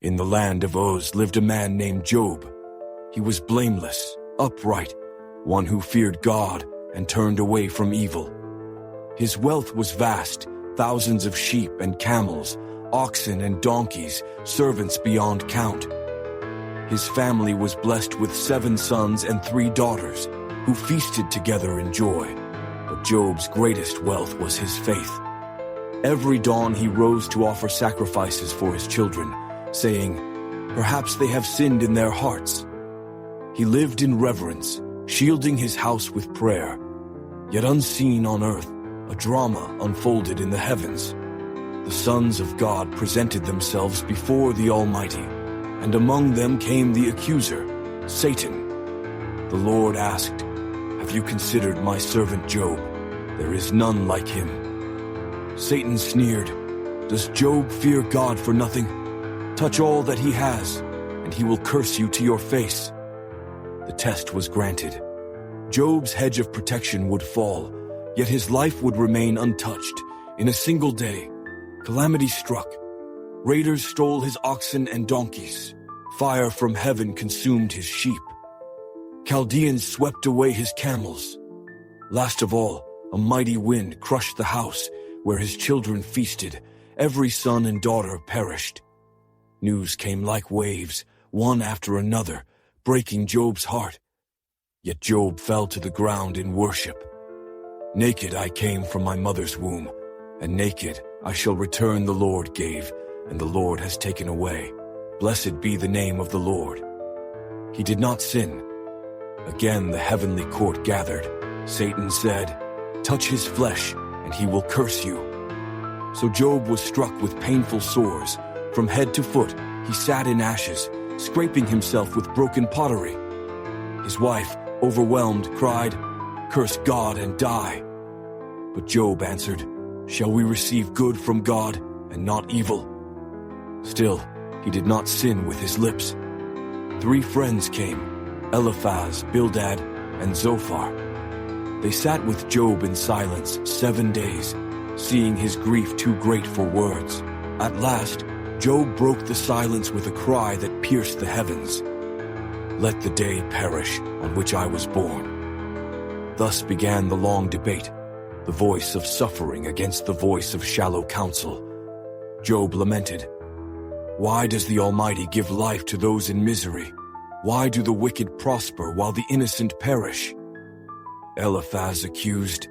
In the land of Uz lived a man named Job. He was blameless, upright, one who feared God and turned away from evil. His wealth was vast, thousands of sheep and camels, oxen and donkeys, servants beyond count. His family was blessed with 7 sons and 3 daughters, who feasted together in joy. But Job's greatest wealth was his faith. Every dawn he rose to offer sacrifices for his children, saying, "Perhaps they have sinned in their hearts." He lived in reverence, shielding his house with prayer. Yet unseen on earth, a drama unfolded in the heavens. The sons of God presented themselves before the Almighty, and among them came the Accuser, Satan. The Lord asked, "Have you considered my servant Job? There is none like him." Satan sneered, "Does Job fear God for nothing? Touch all that he has, and he will curse you to your face." The test was granted. Job's hedge of protection would fall, yet his life would remain untouched. In a single day, calamity struck. Raiders stole his oxen and donkeys. Fire from heaven consumed his sheep. Chaldeans swept away his camels. Last of all, a mighty wind crushed the house where his children feasted. Every son and daughter perished. News came like waves, one after another, breaking Job's heart. Yet Job fell to the ground in worship. "Naked I came from my mother's womb, and naked I shall return. The Lord gave, and the Lord has taken away. Blessed be the name of the Lord." He did not sin. Again the heavenly court gathered. Satan said, "Touch his flesh, and he will curse you." So Job was struck with painful sores. From head to foot, he sat in ashes, scraping himself with broken pottery. His wife, overwhelmed, cried, "Curse God and die." But Job answered, "Shall we receive good from God and not evil?" Still, he did not sin with his lips. 3 friends came, Eliphaz, Bildad, and Zophar. They sat with Job in silence 7 days, seeing his grief too great for words. At last, Job broke the silence with a cry that pierced the heavens. "Let the day perish on which I was born." Thus began the long debate, the voice of suffering against the voice of shallow counsel. Job lamented, "Why does the Almighty give life to those in misery? Why do the wicked prosper while the innocent perish?" Eliphaz accused,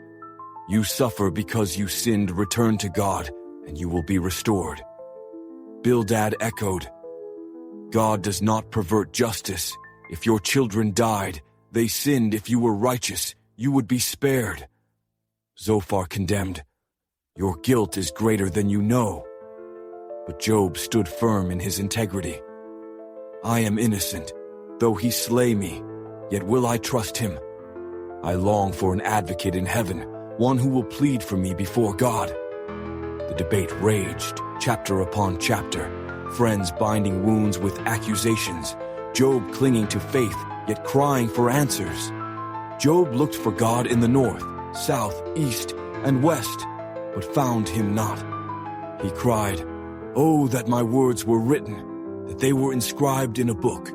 "You suffer because you sinned. Return to God, and you will be restored." Bildad echoed, "God does not pervert justice. If your children died, they sinned. If you were righteous, you would be spared." Zophar condemned, "Your guilt is greater than you know." But Job stood firm in his integrity. "I am innocent. Though he slay me, yet will I trust him. I long for an advocate in heaven, one who will plead for me before God." The debate raged, chapter upon chapter, friends binding wounds with accusations, Job clinging to faith, yet crying for answers. Job looked for God in the north, south, east, and west, but found him not. He cried, "Oh, that my words were written, that they were inscribed in a book.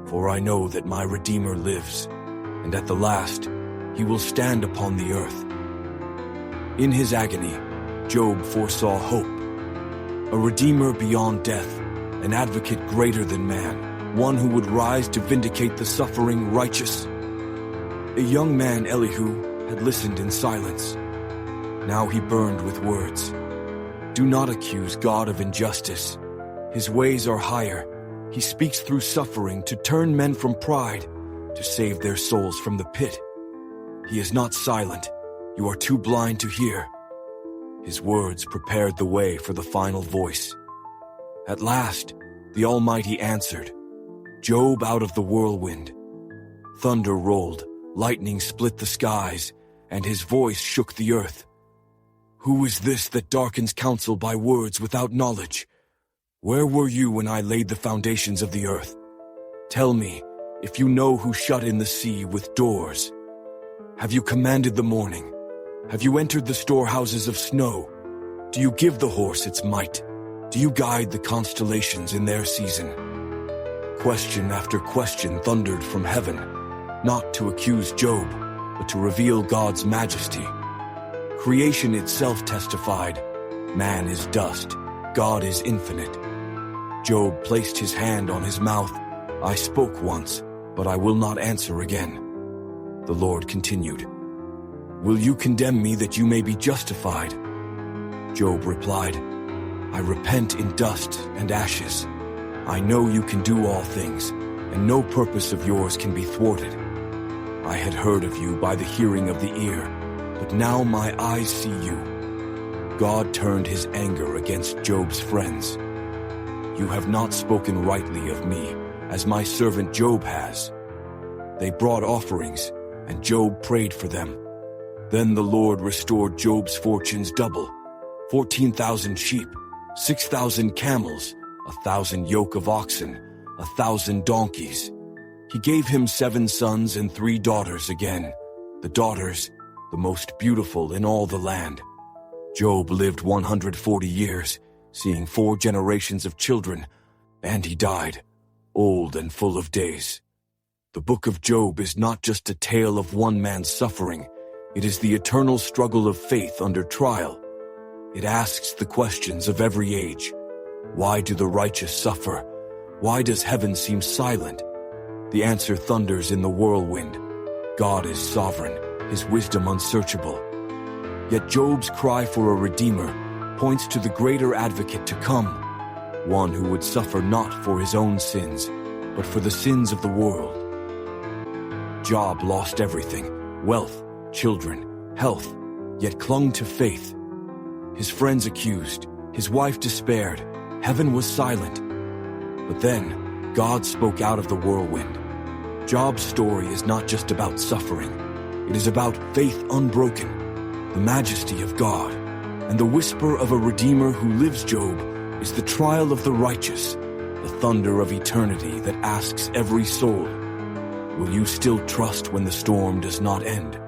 For I know that my Redeemer lives, and at the last he will stand upon the earth." In his agony, Job foresaw hope. A Redeemer beyond death, an advocate greater than man, one who would rise to vindicate the suffering righteous. A young man, Elihu, had listened in silence. Now he burned with words. "Do not accuse God of injustice. His ways are higher. He speaks through suffering to turn men from pride, to save their souls from the pit. He is not silent. You are too blind to hear." His words prepared the way for the final voice. At last, the Almighty answered, "Job out of the whirlwind." Thunder rolled, lightning split the skies, and his voice shook the earth. "Who is this that darkens counsel by words without knowledge? Where were you when I laid the foundations of the earth? Tell me, if you know who shut in the sea with doors. Have you commanded the morning? Have you entered the storehouses of snow? Do you give the horse its might? Do you guide the constellations in their season? Question after question thundered from heaven, not to accuse Job, but to reveal God's majesty. Creation itself testified, man is dust, God is infinite. Job placed his hand on his mouth. I spoke once, but I will not answer again. The Lord continued, Will you condemn me that you may be justified? Job replied, I repent in dust and ashes. I know you can do all things, and no purpose of yours can be thwarted. I had heard of you by the hearing of the ear, but now my eyes see you. God turned his anger against Job's friends. You have not spoken rightly of me, as my servant Job has. They brought offerings, and Job prayed for them. Then the Lord restored Job's fortunes double, 14,000 sheep, 6,000 camels, 1,000 yoke of oxen, 1,000 donkeys. He gave him 7 sons and 3 daughters again, the daughters, the most beautiful in all the land. Job lived 140 years, seeing 4 generations of children, and he died, old and full of days. The book of Job is not just a tale of one man's suffering, it is the eternal struggle of faith under trial. It asks the questions of every age. Why do the righteous suffer? Why does heaven seem silent? The answer thunders in the whirlwind. God is sovereign, his wisdom unsearchable. Yet Job's cry for a redeemer points to the greater advocate to come, one who would suffer not for his own sins, but for the sins of the world. Job lost everything, wealth, children, health, yet clung to faith. His friends accused, his wife despaired, heaven was silent. But then, God spoke out of the whirlwind. Job's story is not just about suffering. It is about faith unbroken, the majesty of God, and the whisper of a Redeemer who lives. Job is the trial of the righteous, the thunder of eternity that asks every soul, will you still trust when the storm does not end?